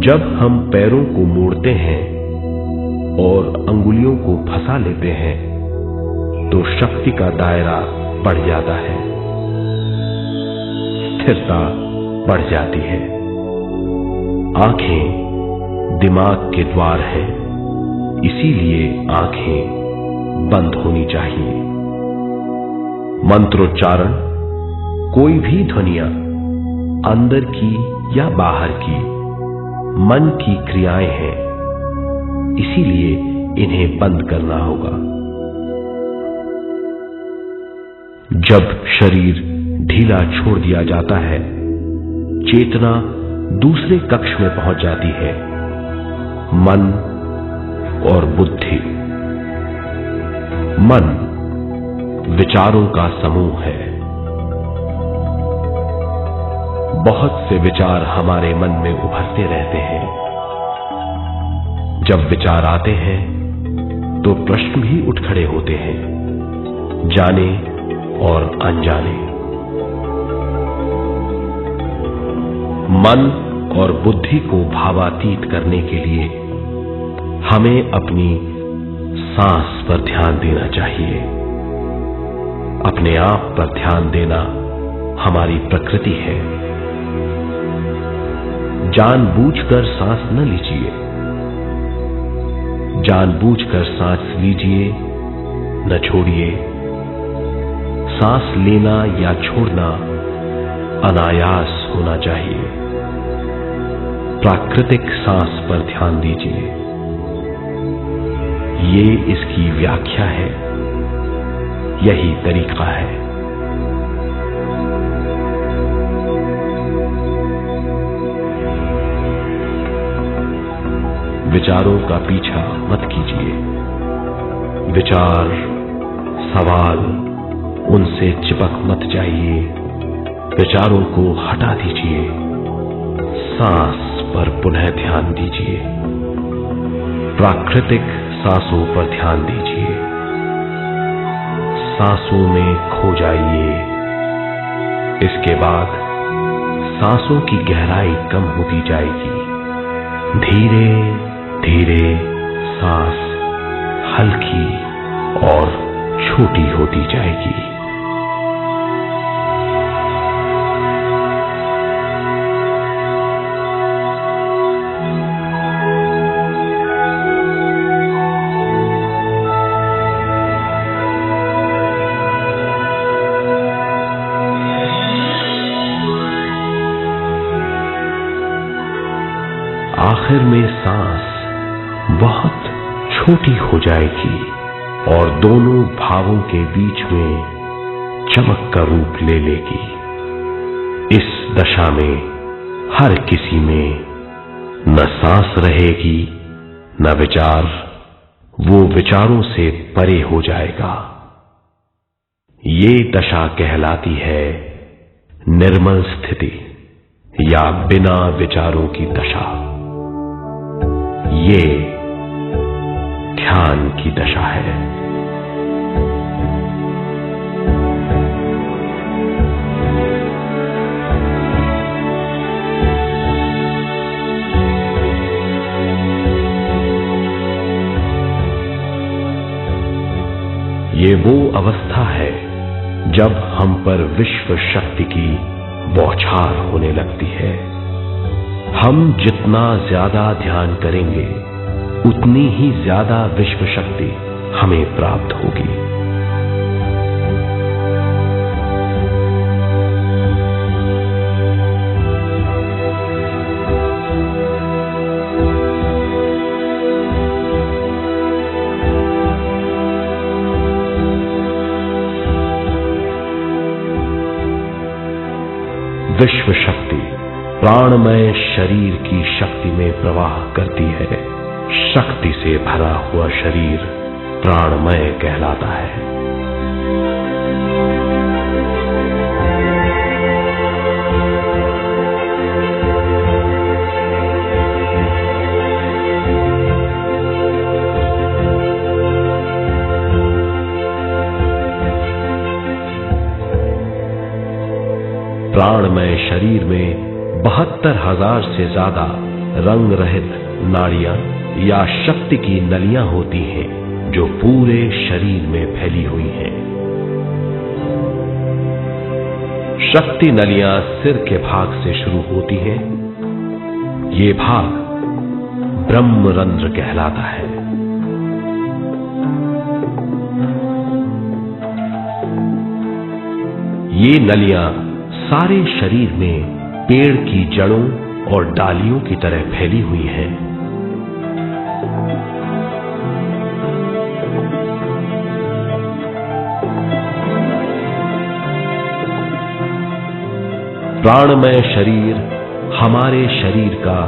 जब हम पैरों को मोड़ते हैं और अंगुलियों को फंसा लेते हैं तो शक्ति का दायरा बढ़ जाता है, स्थिरता बढ़ जाती है। आंखें दिमाग के द्वार हैं, इसीलिए आंखें बंद होनी चाहिए। मंत्रोच्चारण, कोई भी ध्वनियां अंदर की या बाहर की मन की क्रियाएं हैं, इसीलिए इन्हें बंद करना होगा। जब शरीर ढीला छोड़ दिया जाता है, चेतना दूसरे कक्ष में पहुंच जाती है, मन और बुद्धि। मन विचारों का समूह है। बहुत से विचार हमारे मन में उभरते रहते हैं। जब विचार आते हैं तो प्रश्न भी उठ खड़े होते हैं, जाने और अनजाने। मन और बुद्धि को भावातीत करने के लिए हमें अपनी सांस पर ध्यान देना चाहिए। अपने आप पर ध्यान देना हमारी प्रकृति है। जानबूझकर सांस न लीजिए। जानबूझकर सांस लीजिए, न छोड़िए। सांस लेना या छोड़ना अनायास होना चाहिए। प्राकृतिक सांस पर ध्यान दीजिए। ये इसकी व्याख्या है, यही तरीका है। विचारों का पीछा मत कीजिए। विचार, सवाल, उनसे चिपक मत जाइए। विचारों को हटा दीजिए। सांस पर पुनः ध्यान दीजिए। प्राकृतिक सांसों पर ध्यान दीजिए। सांसों में खो जाइए। इसके बाद सांसों की गहराई कम होती जाएगी। धीरे धीरे सांस हल्की और छोटी होती जाएगी। आखिर में सांस बहुत छोटी हो जाएगी और दोनों भावों के बीच में चमक का रूप ले लेगी। इस दशा में हर किसी में न सांस रहेगी न विचार, वो विचारों से परे हो जाएगा। ये दशा कहलाती है निर्मल स्थिति या बिना विचारों की दशा। ये ध्यान की दशा है। ये वो अवस्था है जब हम पर विश्व शक्ति की बौछार होने लगती है। हम जितना ज्यादा ध्यान करेंगे उतनी ही ज्यादा विश्व शक्ति हमें प्राप्त होगी। विश्व शक्ति प्राणमय शरीर की शक्ति में प्रवाह करती है। शक्ति से भरा हुआ शरीर प्राणमय कहलाता है। प्राणमय शरीर में 72,000 से ज्यादा रंग रहित नाड़ियां या शक्ति की नलियां होती हैं जो पूरे शरीर में फैली हुई हैं। शक्ति नलियां सिर के भाग से शुरू होती हैं। ये भाग ब्रह्मरंध्र कहलाता है। ये नलियां सारे शरीर में पेड़ की जड़ों और डालियों की तरह फैली हुई हैं। प्राणमय शरीर हमारे शरीर का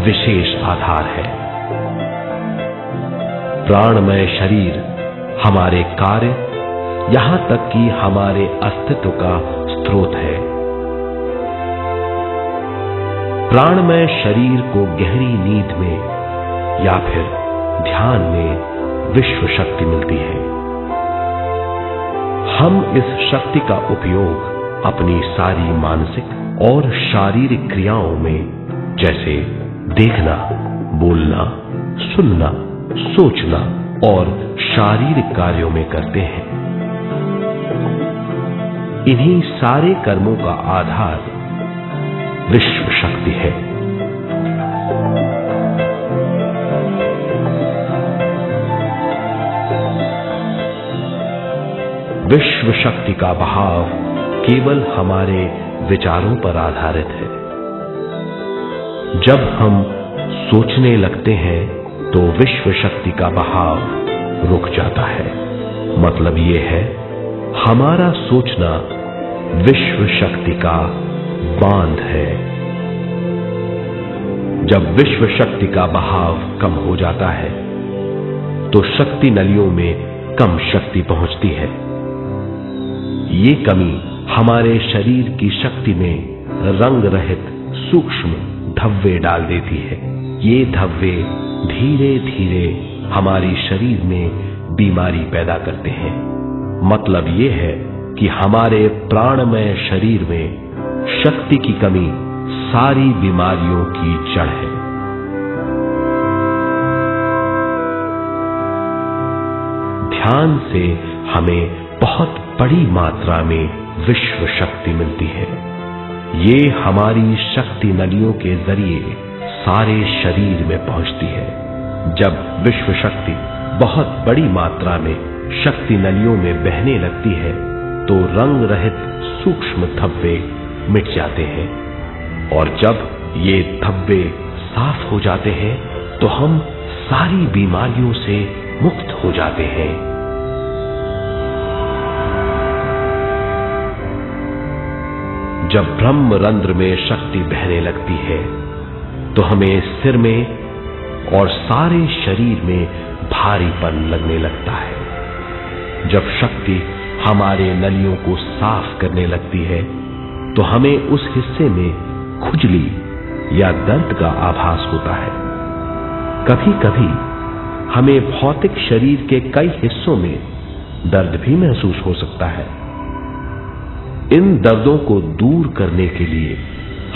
विशेष आधार है। प्राणमय शरीर हमारे कार्य, यहां तक कि हमारे अस्तित्व का स्रोत है। प्राणमय शरीर को गहरी नींद में या फिर ध्यान में विश्व शक्ति मिलती है। हम इस शक्ति का उपयोग अपनी सारी मानसिक और शारीरिक क्रियाओं में, जैसे देखना, बोलना, सुनना, सोचना और शारीरिक कार्यों में करते हैं। इन्हीं सारे कर्मों का आधार विश्व शक्ति है। विश्व शक्ति का बहाव केवल हमारे विचारों पर आधारित है। जब हम सोचने लगते हैं तो विश्व शक्ति का बहाव रुक जाता है। मतलब यह है, हमारा सोचना विश्व शक्ति का बांध है। जब विश्व शक्ति का बहाव कम हो जाता है तो शक्ति नलियों में कम शक्ति पहुंचती है। ये कमी हमारे शरीर की शक्ति में रंग रहित सूक्ष्म धब्बे डाल देती है। ये धब्बे धीरे धीरे हमारी शरीर में बीमारी पैदा करते हैं। मतलब ये है कि हमारे प्राणमय शरीर में शक्ति की कमी सारी बीमारियों की जड़ है। ध्यान से हमें बहुत बड़ी मात्रा में विश्व शक्ति मिलती है। ये हमारी शक्ति नलियों के जरिए सारे शरीर में पहुंचती है। जब विश्व शक्ति बहुत बड़ी मात्रा में शक्ति नलियों में बहने लगती है तो रंग रहित सूक्ष्म धब्बे मिट जाते हैं, और जब ये धब्बे साफ हो जाते हैं तो हम सारी बीमारियों से मुक्त हो जाते हैं। जब ब्रह्मरंध्र में शक्ति बहने लगती है तो हमें सिर में और सारे शरीर में भारीपन लगने लगता है। जब शक्ति हमारे नलियों को साफ करने लगती है तो हमें उस हिस्से में खुजली या दर्द का आभास होता है। कभी कभी हमें भौतिक शरीर के कई हिस्सों में दर्द भी महसूस हो सकता है। इन दर्दों को दूर करने के लिए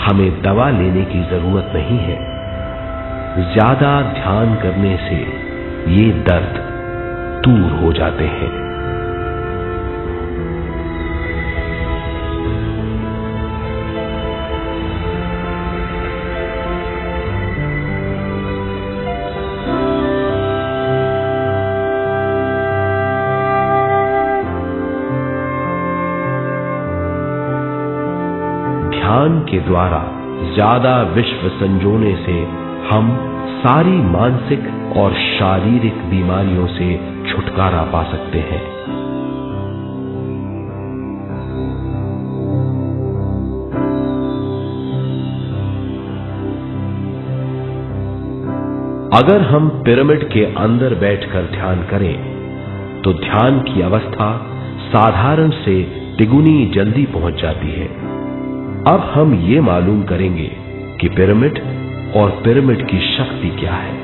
हमें दवा लेने की जरूरत नहीं है। ज्यादा ध्यान करने से ये दर्द दूर हो जाते हैं। ध्यान के द्वारा ज्यादा विश्व संजोने से हम सारी मानसिक और शारीरिक बीमारियों से छुटकारा पा सकते हैं। अगर हम पिरामिड के अंदर बैठकर ध्यान करें तो ध्यान की अवस्था साधारण से तिगुनी जल्दी पहुंच जाती है। अब हम ये मालूम करेंगे कि पिरामिड और पिरामिड की शक्ति क्या है।